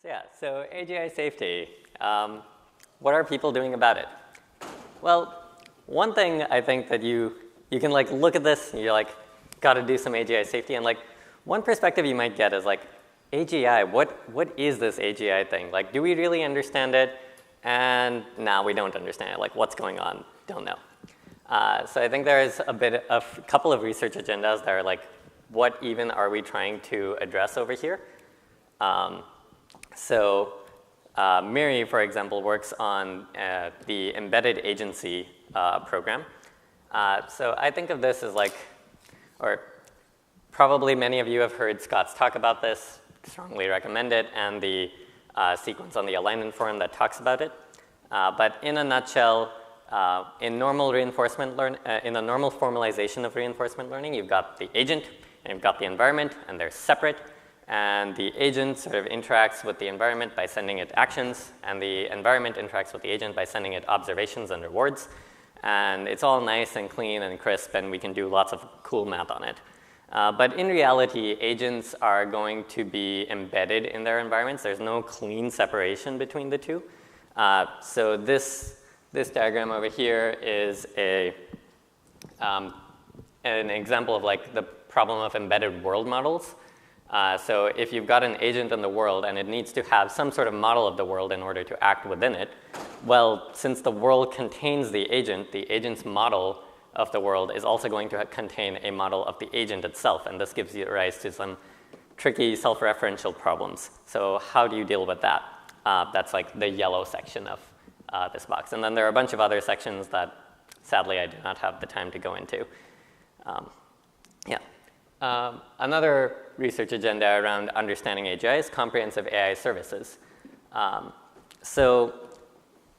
Yeah, so AGI safety. What are people doing about it? Well, one thing I think that you can like look at this and you're like, got to do some AGI safety, and like one perspective you might get is like, AGI, what is this AGI thing? Like, do we really understand it? And no, we don't understand it. Like, what's going on? Don't know. So I think there's a couple of research agendas that are like, what even are we trying to address over here? Miri, for example, works on the embedded agency program. So I think of this as like, or probably many of you have heard Scott's talk about this, strongly recommend it, and the sequence on the alignment forum that talks about it. But in a nutshell, in normal in the normal formalization of reinforcement learning, you've got the agent and you've got the environment, and they're separate. And the agent sort of interacts with the environment by sending it actions, and the environment interacts with the agent by sending it observations and rewards. And it's all nice and clean and crisp, and we can do lots of cool math on it. But in reality, agents are going to be embedded in their environments. There's no clean separation between the two. So this diagram over here is an example of like the problem of embedded world models. So if you've got an agent in the world and it needs to have some sort of model of the world in order to act within it, well, since the world contains the agent's model of the world is also going to contain a model of the agent itself, and this gives rise to some tricky self-referential problems. So how do you deal with that? That's like the yellow section of this box. And then there are a bunch of other sections that, sadly, I do not have the time to go into. Another research agenda around understanding AGI is comprehensive AI services. So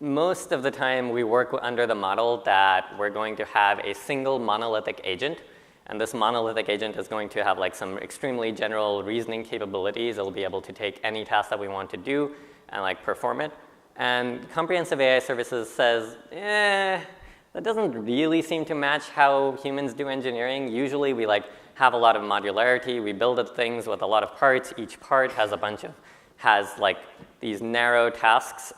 most of the time, we work under the model that we're going to have a single monolithic agent. And this monolithic agent is going to have like some extremely general reasoning capabilities. It'll be able to take any task that we want to do and like perform it. And comprehensive AI services says, that doesn't really seem to match how humans do engineering. Usually we like have a lot of modularity. We build things with a lot of parts. Each part has like these narrow tasks.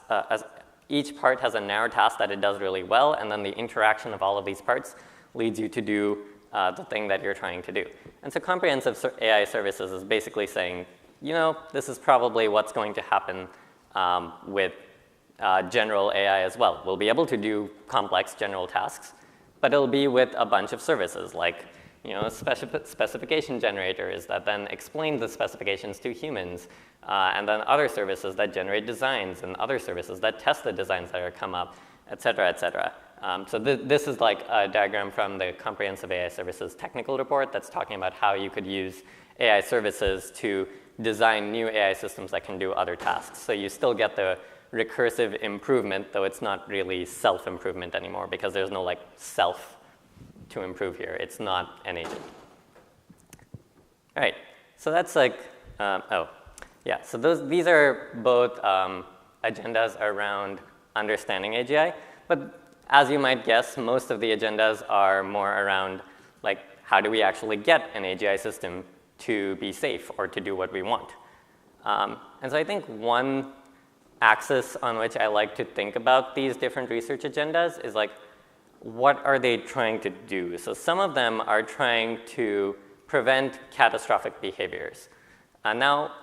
Each part has a narrow task that it does really well, and then the interaction of all of these parts leads you to do the thing that you're trying to do. And so comprehensive AI services is basically saying, you know, this is probably what's going to happen with general AI as well. We'll be able to do complex general tasks, but it'll be with a bunch of services like, you know, specification generators that then explain the specifications to humans, and then other services that generate designs, and other services that test the designs that are come up, et cetera, et cetera. So this is like a diagram from the Comprehensive AI Services technical report that's talking about how you could use AI services to design new AI systems that can do other tasks. So you still get the recursive improvement, though it's not really self-improvement anymore because there's no like self to improve here. It's not an agent. All right, so that's like, so these are both agendas around understanding AGI, but as you might guess, most of the agendas are more around like, how do we actually get an AGI system to be safe or to do what we want? And so I think one axis on which I like to think about these different research agendas is like, what are they trying to do? So some of them are trying to prevent catastrophic behaviors. Now,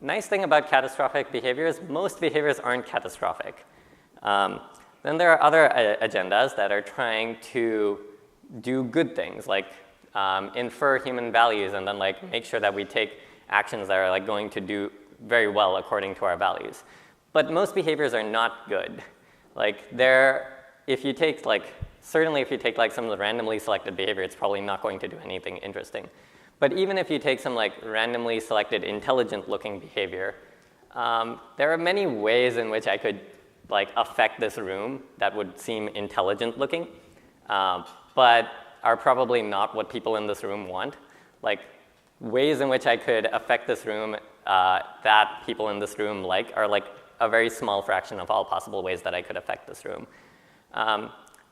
nice thing about catastrophic behaviors, most behaviors aren't catastrophic. Then there are other agendas that are trying to do good things, like infer human values and then like make sure that we take actions that are like going to do very well according to our values. But most behaviors are not good. Like if you take like, certainly if you take like some of the randomly selected behavior, it's probably not going to do anything interesting. But even if you take some like randomly selected intelligent looking behavior, there are many ways in which I could like affect this room that would seem intelligent looking, but are probably not what people in this room want. Like ways in which I could affect this room that people in this room like are like a very small fraction of all possible ways that I could affect this room.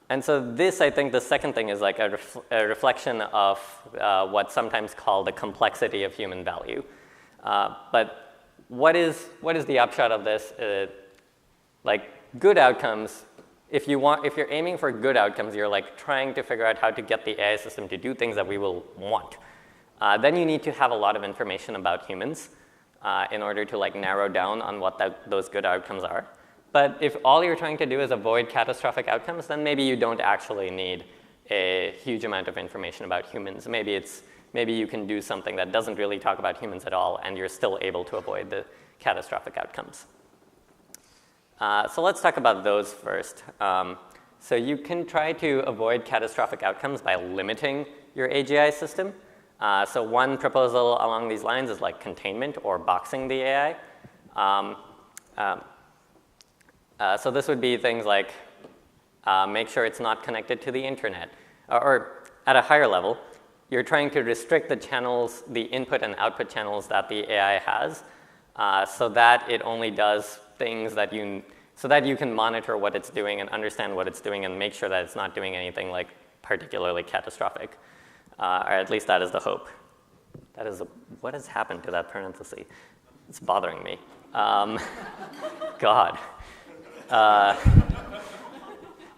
And so this, I think, the second thing is like a reflection of what's sometimes called the complexity of human value. But what is the upshot of this? Like good outcomes, if you're aiming for good outcomes, you're like trying to figure out how to get the AI system to do things that we will want. Then you need to have a lot of information about humans in order to like narrow down on what those good outcomes are. But if all you're trying to do is avoid catastrophic outcomes, then maybe you don't actually need a huge amount of information about humans. Maybe you can do something that doesn't really talk about humans at all, and you're still able to avoid the catastrophic outcomes. So let's talk about those first. So you can try to avoid catastrophic outcomes by limiting your AGI system. So one proposal along these lines is like containment or boxing the AI. So this would be things like make sure it's not connected to the internet. Or at a higher level, you're trying to restrict the channels, the input and output channels that the AI has, so that it only does things that so that you can monitor what it's doing and understand what it's doing and make sure that it's not doing anything like particularly catastrophic. Or at least that is the hope. What has happened to that parenthesis? It's bothering me. God.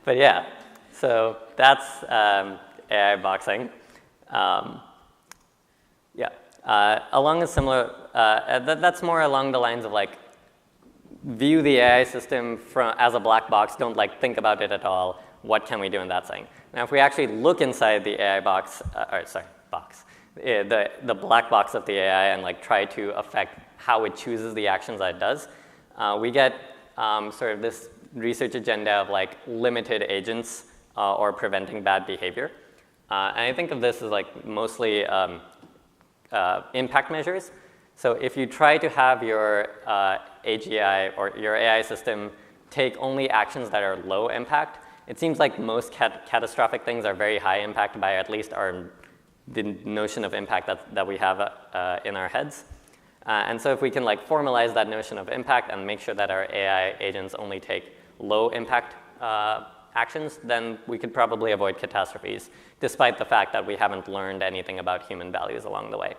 But yeah, so that's AI boxing. Along a similar, that's more along the lines of like, view the AI system as a black box, don't like think about it at all, what can we do in that thing? Now if we actually look inside the AI box, the black box of the AI and like try to affect how it chooses the actions that it does, we get sort of this research agenda of like limited agents or preventing bad behavior. And I think of this as like mostly impact measures. So if you try to have your AGI or your AI system take only actions that are low impact, it seems like most catastrophic things are very high impact by at least the notion of impact that we have in our heads. And so if we can like formalize that notion of impact and make sure that our AI agents only take low impact actions, then we could probably avoid catastrophes, despite the fact that we haven't learned anything about human values along the way.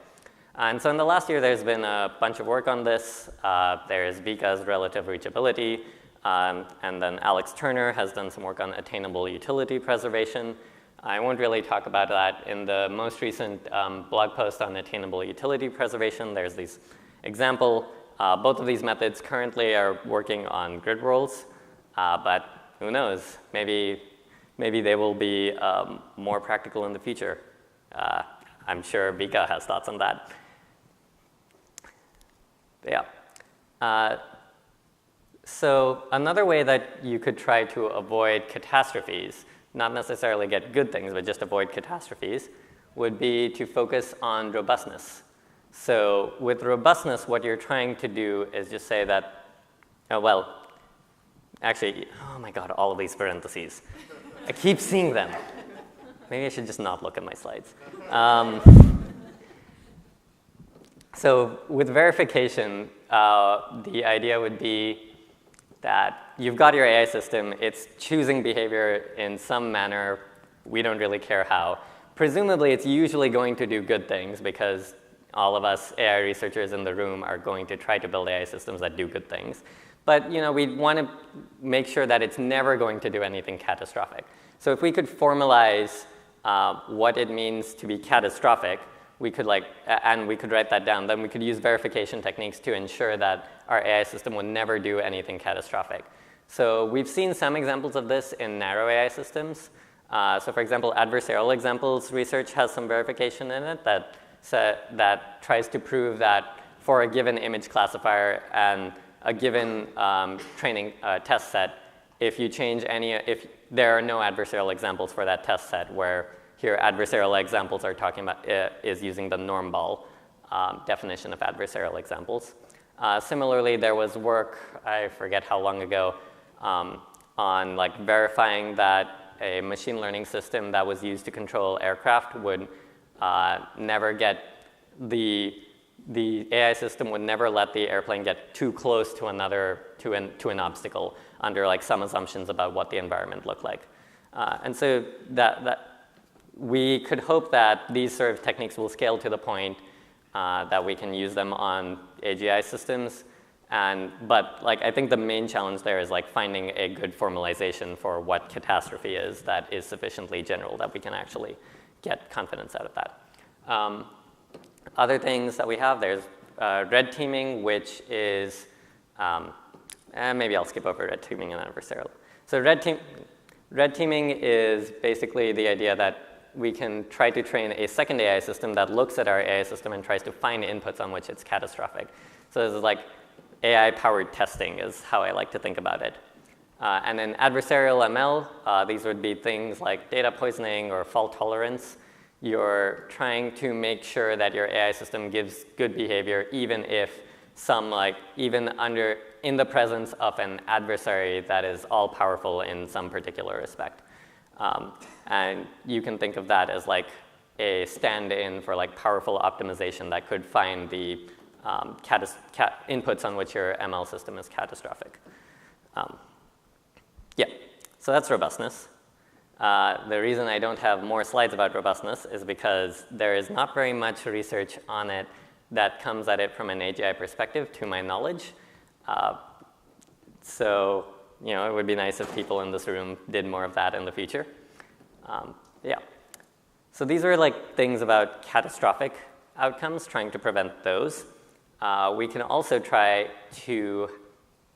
And so in the last year, there's been a bunch of work on this. There's Vika's relative reachability, and then Alex Turner has done some work on attainable utility preservation. I won't really talk about that. In the most recent blog post on attainable utility preservation, there's these example. Both of these methods currently are working on grid roles, but who knows? Maybe they will be more practical in the future. I'm sure Vika has thoughts on that. Yeah. So another way that you could try to avoid catastrophes, not necessarily get good things, but just avoid catastrophes, would be to focus on robustness. So with robustness, what you're trying to do is just say that, actually, oh my God, all of these parentheses. I keep seeing them. Maybe I should just not look at my slides. So with verification, the idea would be that you've got your AI system. It's choosing behavior in some manner. We don't really care how. Presumably, it's usually going to do good things because all of us AI researchers in the room are going to try to build AI systems that do good things. But we want to make sure that it's never going to do anything catastrophic. So if we could formalize what it means to be catastrophic, we could and we could write that down. Then we could use verification techniques to ensure that our AI system would never do anything catastrophic. So we've seen some examples of this in narrow AI systems. So for example, adversarial examples research has some verification in it that tries to prove that for a given image classifier and a given training test set, if there are no adversarial examples for that test set, where here adversarial examples are talking about is using the norm ball definition of adversarial examples. Similarly, there was work, I forget how long ago, on verifying that a machine learning system that was used to control aircraft would never get the AI system would never let the airplane get too close to an obstacle under some assumptions about what the environment looked like. And so that we could hope that these sort of techniques will scale to the point that we can use them on AGI systems. But like, I think the main challenge there is like finding a good formalization for what catastrophe is that is sufficiently general that we can actually get confidence out of that. Other things that we have, there's red teaming, which is, maybe I'll skip over red teaming and adversarial. So red teaming is basically the idea that we can try to train a second AI system that looks at our AI system and tries to find inputs on which it's catastrophic. So this is like AI-powered testing is how I like to think about it. And then adversarial ML, these would be things like data poisoning or fault tolerance. You're trying to make sure that your AI system gives good behavior even if in the presence of an adversary that is all-powerful in some particular respect. And you can think of that as like a stand-in for like powerful optimization that could find the inputs on which your ML system is catastrophic. Yeah, so that's robustness. The reason I don't have more slides about robustness is because there is not very much research on it that comes at it from an AGI perspective, to my knowledge. So, it would be nice if people in this room did more of that in the future. Yeah. So these are like things about catastrophic outcomes, trying to prevent those. We can also try to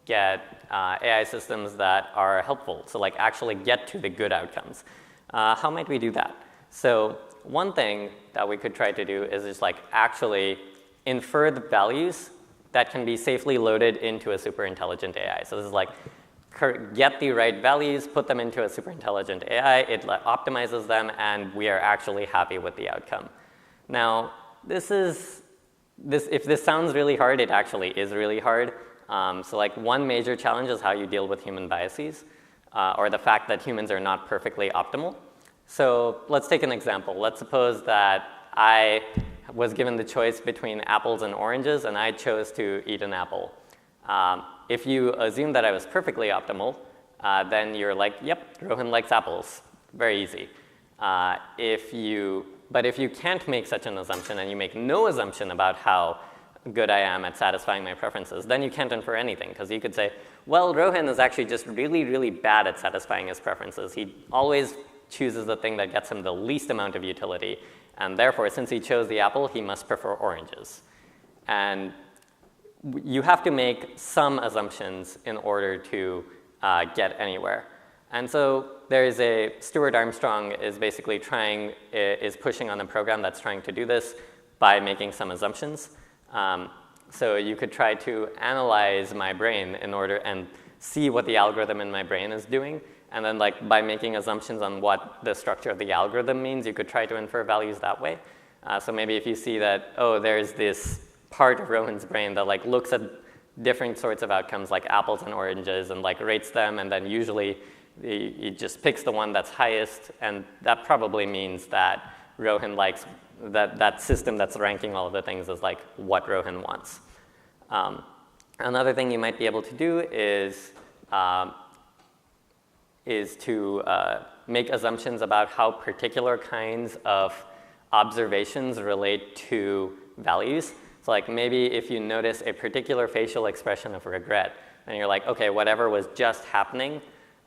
get AI systems that are helpful, so like actually get to the good outcomes. How might we do that? So one thing that we could try to do is just like actually infer the values that can be safely loaded into a super intelligent AI. So this is like get the right values, put them into a super intelligent AI, it optimizes them, and we are actually happy with the outcome. Now, if this sounds really hard, it actually is really hard. So like one major challenge is how you deal with human biases, or the fact that humans are not perfectly optimal. So let's take an example. Let's suppose that I was given the choice between apples and oranges, and I chose to eat an apple. If you assume that I was perfectly optimal, then you're like, yep, Rohin likes apples. Very easy. But if you can't make such an assumption and you make no assumption about how good I am at satisfying my preferences, then you can't infer anything. Because you could say, well, Rohin is actually just really, really bad at satisfying his preferences. He always chooses the thing that gets him the least amount of utility. And therefore, since he chose the apple, he must prefer oranges. And you have to make some assumptions in order to get anywhere. And so there is Stuart Armstrong is basically pushing on a program that's trying to do this by making some assumptions. So you could try to analyze my brain and see what the algorithm in my brain is doing. And then by making assumptions on what the structure of the algorithm means, you could try to infer values that way. So maybe if you see that, there's this part of Rohin's brain that looks at different sorts of outcomes like apples and oranges and rates them, and then usually he just picks the one that's highest, and that probably means that Rohin likes that system that's ranking all of the things is what Rohin wants. Another thing you might be able to do is to make assumptions about how particular kinds of observations relate to values. So maybe if you notice a particular facial expression of regret, and you're like, okay, whatever was just happening,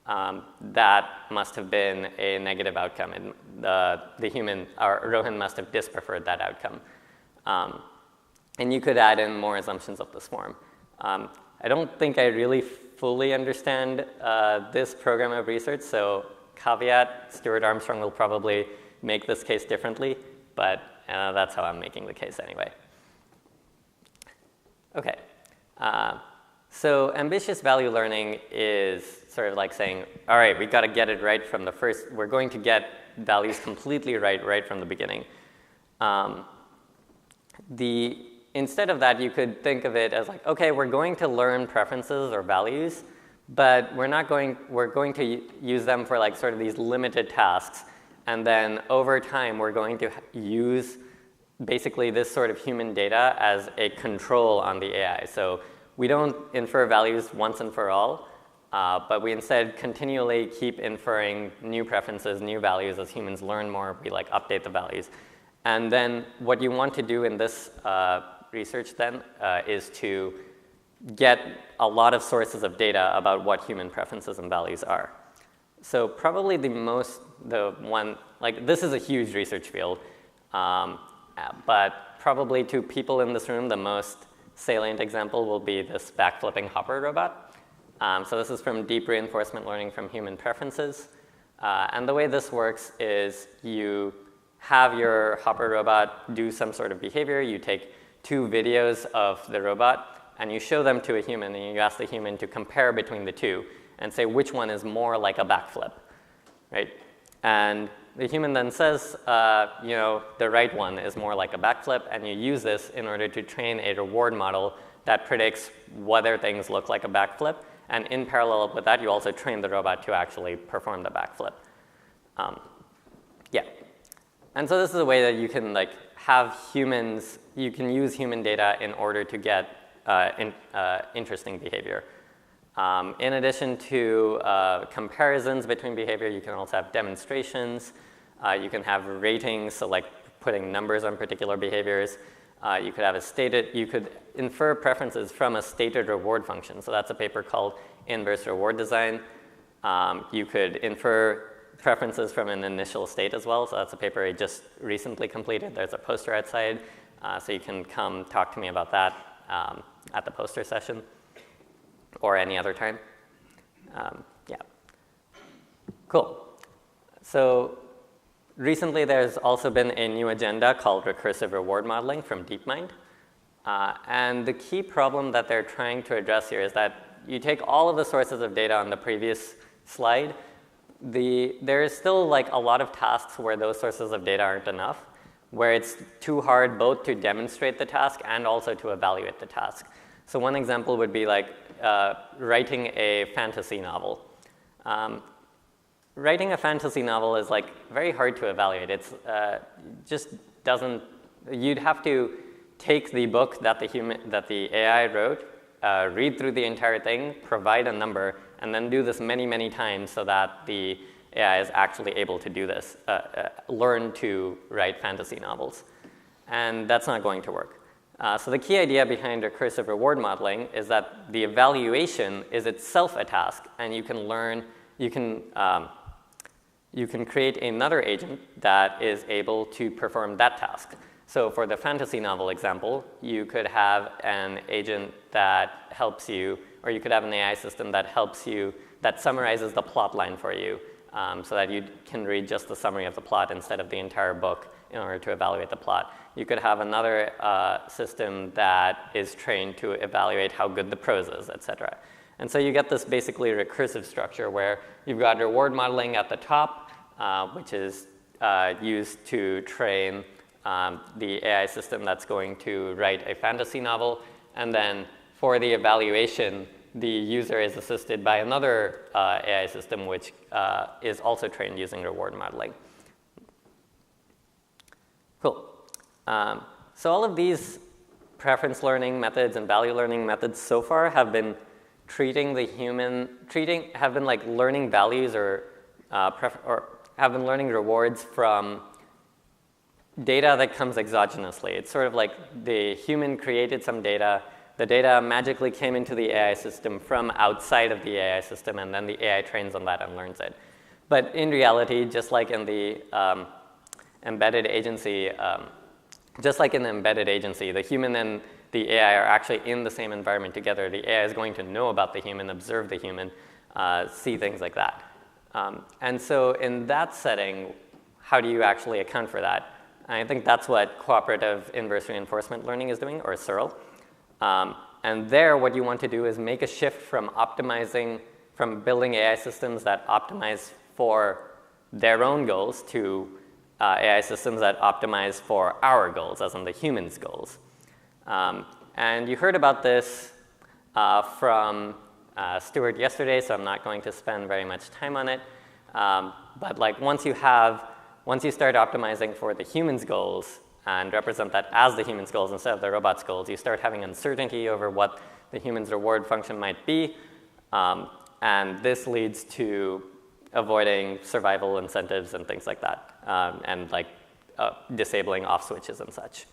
that must have been a negative outcome, and the human, or Rohin must have dispreferred that outcome. And you could add in more assumptions of this form. I don't think I really fully understand this program of research, so caveat, Stuart Armstrong will probably make this case differently, but that's how I'm making the case anyway. Okay, so ambitious value learning is sort of like saying, all right, we've got to get it right from the first, we're going to get values completely right from the beginning. Instead of that, you could think of it as okay, we're going to learn preferences or values, but we're going to use them for sort of these limited tasks. And then over time, we're going to use basically this sort of human data as a control on the AI. So we don't infer values once and for all, but we instead continually keep inferring new preferences, new values as humans learn more, we update the values. And then what you want to do in this research then is to get a lot of sources of data about what human preferences and values are. So probably this is a huge research field, but probably to people in this room, the most salient example will be this backflipping hopper robot. So this is from deep reinforcement learning from human preferences. And the way this works is you have your hopper robot do some sort of behavior. You take 2 videos of the robot, and you show them to a human, and you ask the human to compare between the 2 and say which one is more like a backflip, right? And the human then says, the right one is more like a backflip, and you use this in order to train a reward model that predicts whether things look like a backflip. And in parallel with that, you also train the robot to actually perform the backflip. And so this is a way that you can have humans, you can use human data in order to get interesting behavior. In addition to comparisons between behavior, you can also have demonstrations. You can have ratings, so like putting numbers on particular behaviors. You could have you could infer preferences from a stated reward function. So that's a paper called Inverse Reward Design. You could infer preferences from an initial state as well. So that's a paper I just recently completed. There's a poster outside, so you can come talk to me about that at the poster session or any other time. Cool. So recently there's also been a new agenda called recursive reward modeling from DeepMind. And the key problem that they're trying to address here is that you take all of the sources of data on the previous slide. There is still a lot of tasks where those sources of data aren't enough, where it's too hard both to demonstrate the task and also to evaluate the task. So one example would be writing a fantasy novel. Writing a fantasy novel is very hard to evaluate. It's just doesn't. You'd have to take the book that the AI wrote, read through the entire thing, provide a number, and then do this many, many times so that the AI is actually able to do this, learn to write fantasy novels. And that's not going to work. So the key idea behind recursive reward modeling is that the evaluation is itself a task, and you can learn, you can create another agent that is able to perform that task. So for the fantasy novel example, you could have an agent that helps you, or you could have an AI system that helps you, that summarizes the plot line for you, so that you can read just the summary of the plot instead of the entire book in order to evaluate the plot. You could have another system that is trained to evaluate how good the prose is, et cetera. And so you get this basically recursive structure where you've got reward modeling at the top, which is used to train the AI system that's going to write a fantasy novel. And then for the evaluation, the user is assisted by another AI system, which is also trained using reward modeling. Cool. So all of these preference learning methods and value learning methods so far have been learning values or have been learning rewards from data that comes exogenously. It's sort of like the human created some data. The data magically came into the AI system from outside of the AI system, and then the AI trains on that and learns it. But in reality, just like in the embedded agency, the human and the AI are actually in the same environment together. The AI is going to know about the human, observe the human, see things like that. And so in that setting, how do you actually account for that? I think that's what cooperative inverse reinforcement learning is doing, or CIRL. And there, what you want to do is make a shift from building AI systems that optimize for their own goals to AI systems that optimize for our goals, as in the human's goals. And you heard about this from Stuart yesterday, so I'm not going to spend very much time on it. But once you start optimizing for the human's goals and represent that as the human's goals instead of the robot's goals, you start having uncertainty over what the human's reward function might be. And this leads to avoiding survival incentives and things like that, and disabling off switches and such.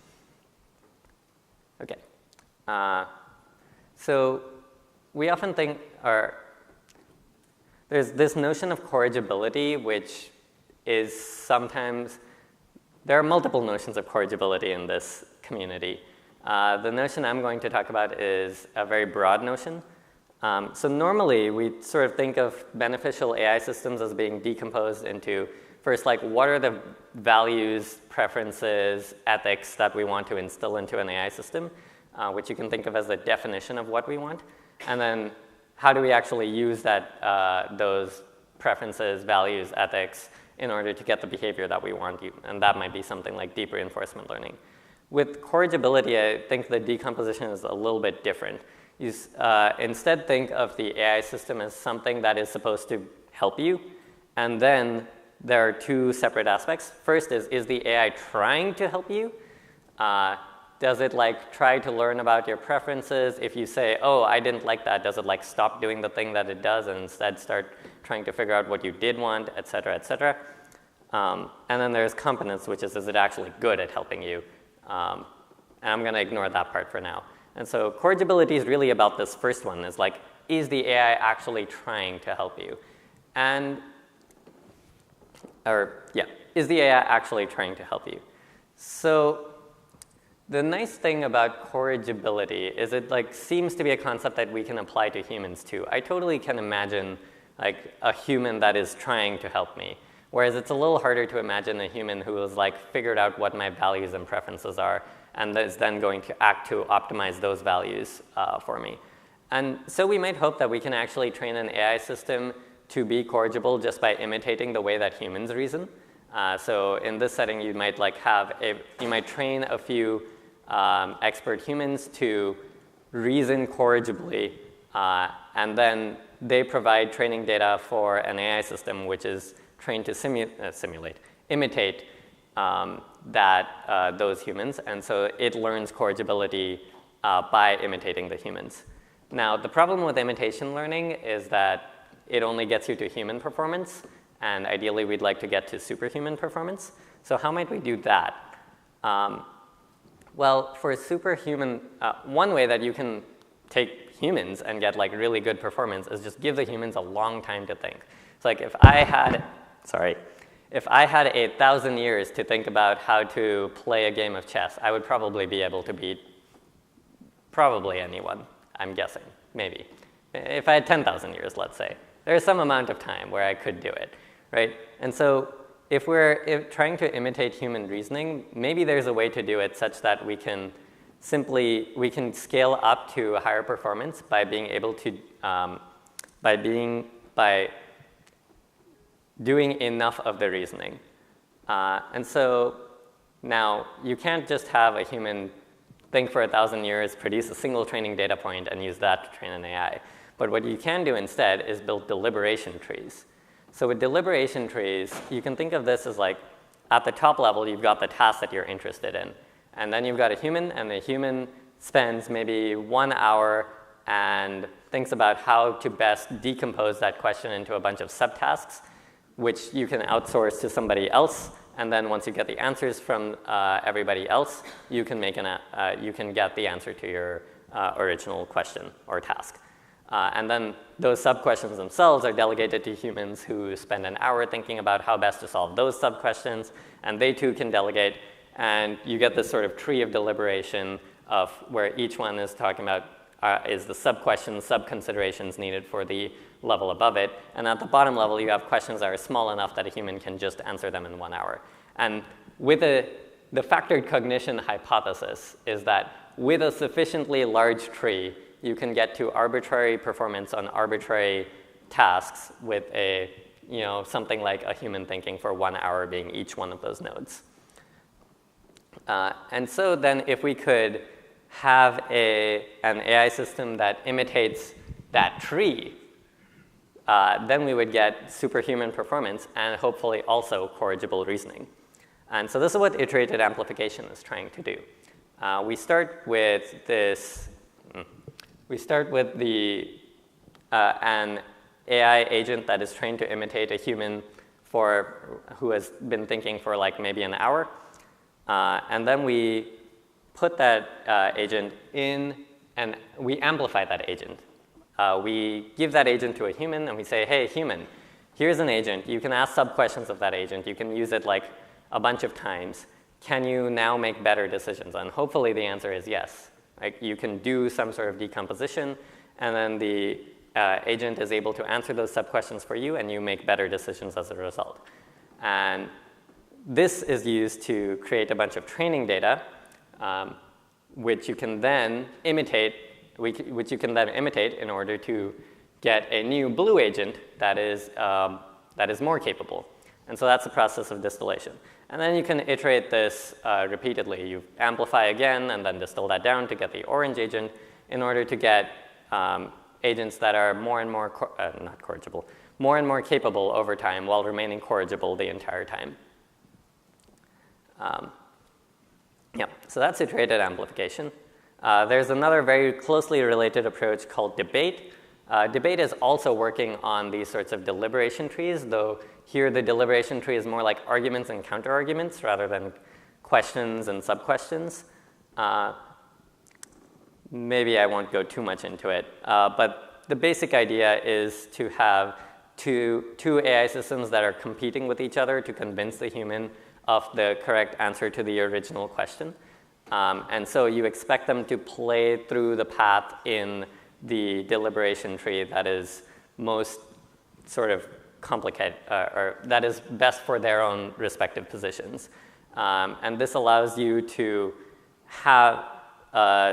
Okay. So we often think, there's this notion of corrigibility, which is sometimes, there are multiple notions of corrigibility in this community. The notion I'm going to talk about is a very broad notion. So normally, we sort of think of beneficial AI systems as being decomposed into, first, like, what are the values, preferences, ethics that we want to instill into an AI system, which you can think of as the definition of what we want. And then how do we actually use those preferences, values, ethics, in order to get the behavior that we want? And that might be something like deep reinforcement learning. With corrigibility, I think the decomposition is a little bit different. You instead think of the AI system as something that is supposed to help you. And then there are two separate aspects. First is the AI trying to help you? Does it like try to learn about your preferences? If you say, oh, I didn't like that, does it like stop doing the thing that it does and instead start trying to figure out what you did want, et cetera, et cetera? And then there's competence, which is it actually good at helping you? And I'm going to ignore that part for now. And so corrigibility is really about this first one, is like, is the AI actually trying to help you? Is the AI actually trying to help you? So the nice thing about corrigibility is it like seems to be a concept that we can apply to humans too. I totally can imagine like a human that is trying to help me, whereas it's a little harder to imagine a human who has like figured out what my values and preferences are and is then going to act to optimize those values for me. And so we might hope that we can actually train an AI system to be corrigible just by imitating the way that humans reason. So in this setting, you might like you might train a few expert humans to reason corrigibly, and then they provide training data for an AI system which is trained to imitate those humans, and so it learns corrigibility by imitating the humans. Now, the problem with imitation learning is that it only gets you to human performance, and ideally we'd like to get to superhuman performance. So how might we do that? Well, for superhuman, one way that you can take humans and get like really good performance is just give the humans a long time to think. It's like if I had 1,000 years to think about how to play a game of chess, I would probably be able to beat probably anyone, I'm guessing, maybe. If I had 10,000 years, let's say. There's some amount of time where I could do it, right? And so if we're trying to imitate human reasoning, maybe there's a way to do it such that we can scale up to a higher performance by being able to, by doing enough of the reasoning. And so now you can't just have a human think for 1,000 years, produce a single training data point, and use that to train an AI. But what you can do instead is build deliberation trees. So with deliberation trees, you can think of this as like, at the top level, you've got the task that you're interested in. And then you've got a human, and the human spends maybe 1 hour and thinks about how to best decompose that question into a bunch of subtasks, which you can outsource to somebody else. And then once you get the answers from everybody else, you can get the answer to your original question or task. And then those sub-questions themselves are delegated to humans who spend an hour thinking about how best to solve those sub-questions, and they too can delegate. And you get this sort of tree of deliberation of where each one is talking about is the sub-questions, sub-considerations needed for the level above it. And at the bottom level, you have questions that are small enough that a human can just answer them in 1 hour. And with the factored cognition hypothesis is that with a sufficiently large tree, you can get to arbitrary performance on arbitrary tasks with something like a human thinking for 1 hour being each one of those nodes. And so then if we could have an AI system that imitates that tree, then we would get superhuman performance and hopefully also corrigible reasoning. And so this is what iterated amplification is trying to do. We start with an AI agent that is trained to imitate a human who has been thinking for like maybe an hour. And then we put that agent in, and we amplify that agent. We give that agent to a human, and we say, hey, human, here's an agent. You can ask sub-questions of that agent. You can use it like a bunch of times. Can you now make better decisions? And hopefully the answer is yes. Like, you can do some sort of decomposition, and then the agent is able to answer those sub-questions for you, and you make better decisions as a result. And this is used to create a bunch of training data, which you can then imitate in order to get a new blue agent that is more capable. And so that's the process of distillation. And then you can iterate this repeatedly. You amplify again and then distill that down to get the orange agent in order to get agents that are more and more, not corrigible, more and more capable over time while remaining corrigible the entire time. Yeah, so that's iterated amplification. There's another very closely related approach called debate. Debate is also working on these sorts of deliberation trees, though here the deliberation tree is more like arguments and counter-arguments rather than questions and sub-questions. Maybe I won't go too much into it, but the basic idea is to have two AI systems that are competing with each other to convince the human of the correct answer to the original question. And so you expect them to play through the path in the deliberation tree that is most sort of complicated, or that is best for their own respective positions. And this allows you to have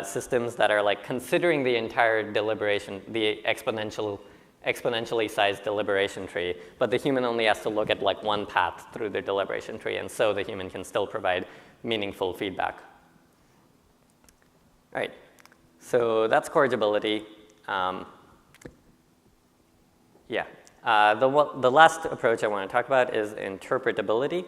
systems that are like considering the entire deliberation, the exponentially sized deliberation tree, but the human only has to look at like one path through the deliberation tree, and so the human can still provide meaningful feedback. All right, so that's corrigibility. The last approach I want to talk about is interpretability.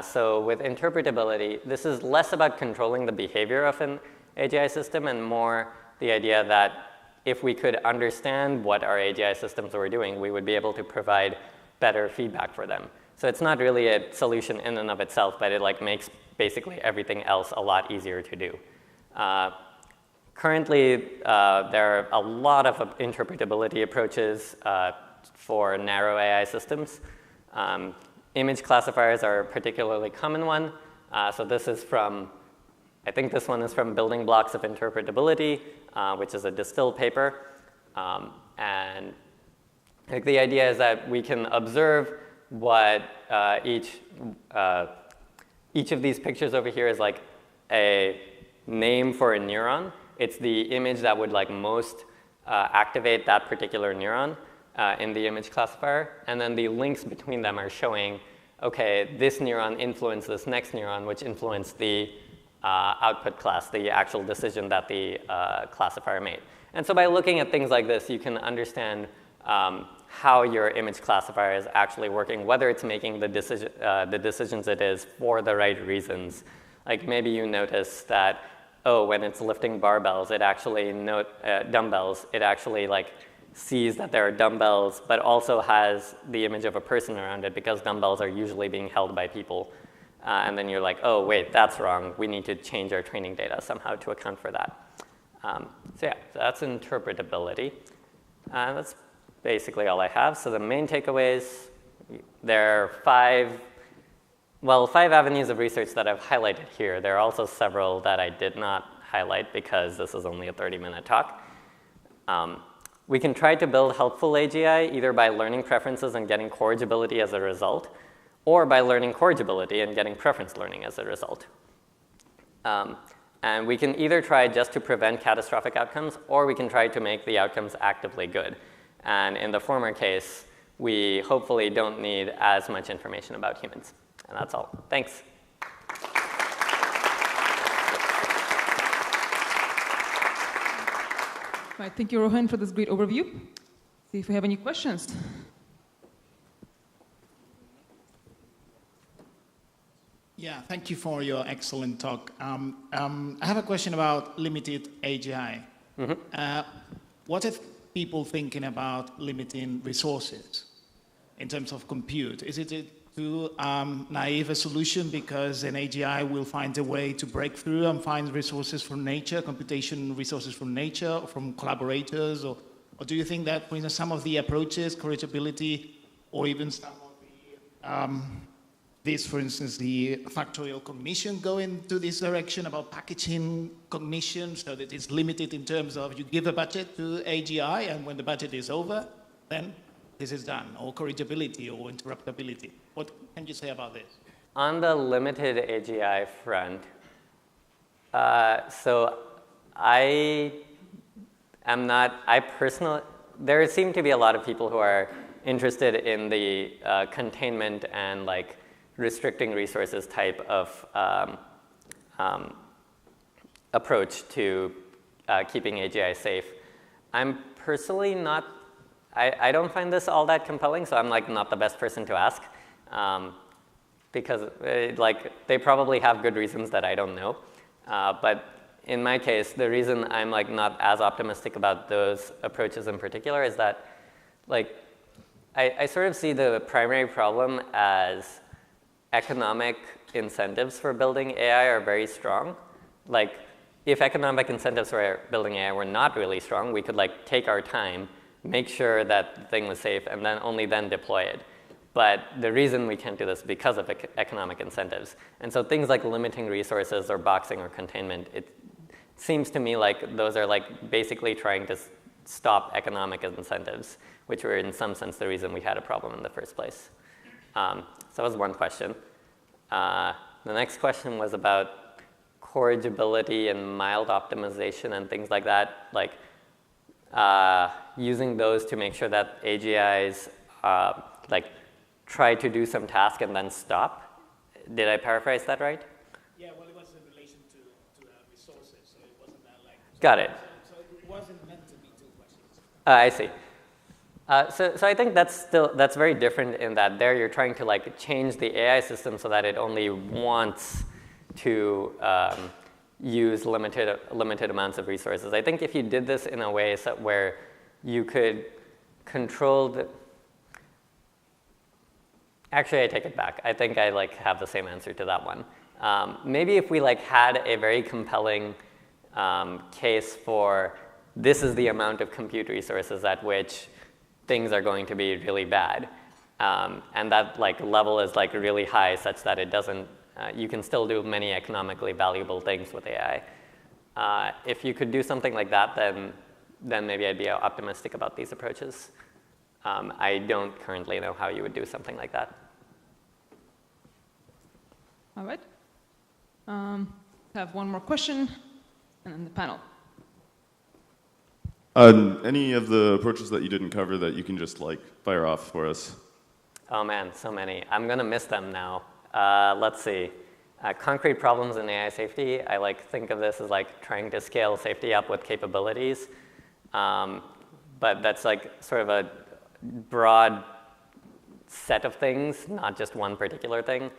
So with interpretability, this is less about controlling the behavior of an AGI system and more the idea that if we could understand what our AGI systems were doing, we would be able to provide better feedback for them. So it's not really a solution in and of itself, but it like makes basically everything else a lot easier to do. Currently, there are a lot of interpretability approaches for narrow AI systems. Image classifiers are a particularly common one. So this is from, I think this one is from Building Blocks of Interpretability, which is a distilled paper. And like, the idea is that we can observe what each of these pictures over here is like a name for a neuron. It's the image that would like most activate that particular neuron in the image classifier. And then the links between them are showing, okay, this neuron influenced this next neuron, which influenced the output class, the actual decision that the classifier made. And so by looking at things like this, you can understand how your image classifier is actually working, whether it's making the decisions it is for the right reasons. Like maybe you notice that, oh, when it's lifting barbells, it actually dumbbells, it actually like sees that there are dumbbells, but also has the image of a person around it because dumbbells are usually being held by people. And then you're like, oh, wait, that's wrong. We need to change our training data somehow to account for that. So that's interpretability. That's basically all I have. So the main takeaways, there are five avenues of research that I've highlighted here. There are also several that I did not highlight because this is only a 30-minute talk. We can try to build helpful AGI either by learning preferences and getting corrigibility as a result, or by learning corrigibility and getting preference learning as a result. And we can either try just to prevent catastrophic outcomes, or we can try to make the outcomes actively good. And in the former case, we hopefully don't need as much information about humans. And that's all. Thanks. Right, thank you, Rohin, for this great overview. See if we have any questions. Yeah, thank you for your excellent talk. I have a question about limited AGI. Mm-hmm. What are people thinking about limiting resources? in terms of compute? Is it too naive a solution because an AGI will find a way to break through and find resources from nature, computation resources from nature, or from collaborators? Or do you think that, for instance, some of the approaches, corrigibility, or even some of the, for instance, the factorial cognition go into this direction about packaging cognition so that it's limited in terms of you give a budget to AGI and when the budget is over, then this is done, or corrigibility or interruptibility. What can you say about this? On the limited AGI front, so there seem to be a lot of people who are interested in the containment and like restricting resources type of approach to keeping AGI safe. I'm personally not, I don't find this all that compelling, so I'm like not the best person to ask because like they probably have good reasons that I don't know. But in my case, the reason I'm like not as optimistic about those approaches in particular is that like I sort of see the primary problem as economic incentives for building AI are very strong. Like if economic incentives for building AI were not really strong, we could like take our time, make sure that the thing was safe, and then only then deploy it. But the reason we can't do this is because of economic incentives. And so things like limiting resources or boxing or containment, it seems to me like those are like basically trying to stop economic incentives, which were in some sense the reason we had a problem in the first place. So that was one question. The next question was about corrigibility and mild optimization and things like that, like using those to make sure that AGIs like try to do some task and then stop. Did I paraphrase that right? Yeah, well, it was in relation to resources, so it wasn't that like... Got it. So it wasn't meant to be two questions. I see. So I think that's very different in that there you're trying to like change the AI system so that it only wants to use limited amounts of resources. I think if you did this in a way where you could control the... Actually, I take it back. I think I like have the same answer to that one. Maybe if we like had a very compelling case for this is the amount of compute resources at which things are going to be really bad, and that like level is like really high such that it doesn't, you can still do many economically valuable things with AI. If you could do something like that, then maybe I'd be optimistic about these approaches. I don't currently know how you would do something like that. All right. I have one more question, and then the panel. Any of the approaches that you didn't cover that you can just like fire off for us? Oh man, so many. I'm going to miss them now. Let's see. Concrete problems in AI safety. I like think of this as like trying to scale safety up with capabilities. But that's like sort of a broad set of things, not just one particular thing.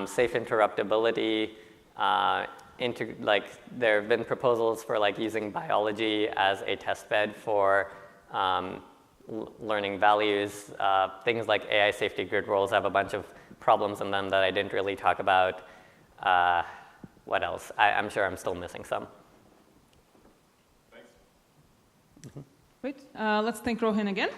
Safe interruptibility. Like there have been proposals for like using biology as a test bed for learning values. Things like AI safety grid rules have a bunch of problems in them that I didn't really talk about. What else? I'm sure I'm still missing some. Thanks. Great. Let's thank Rohin again.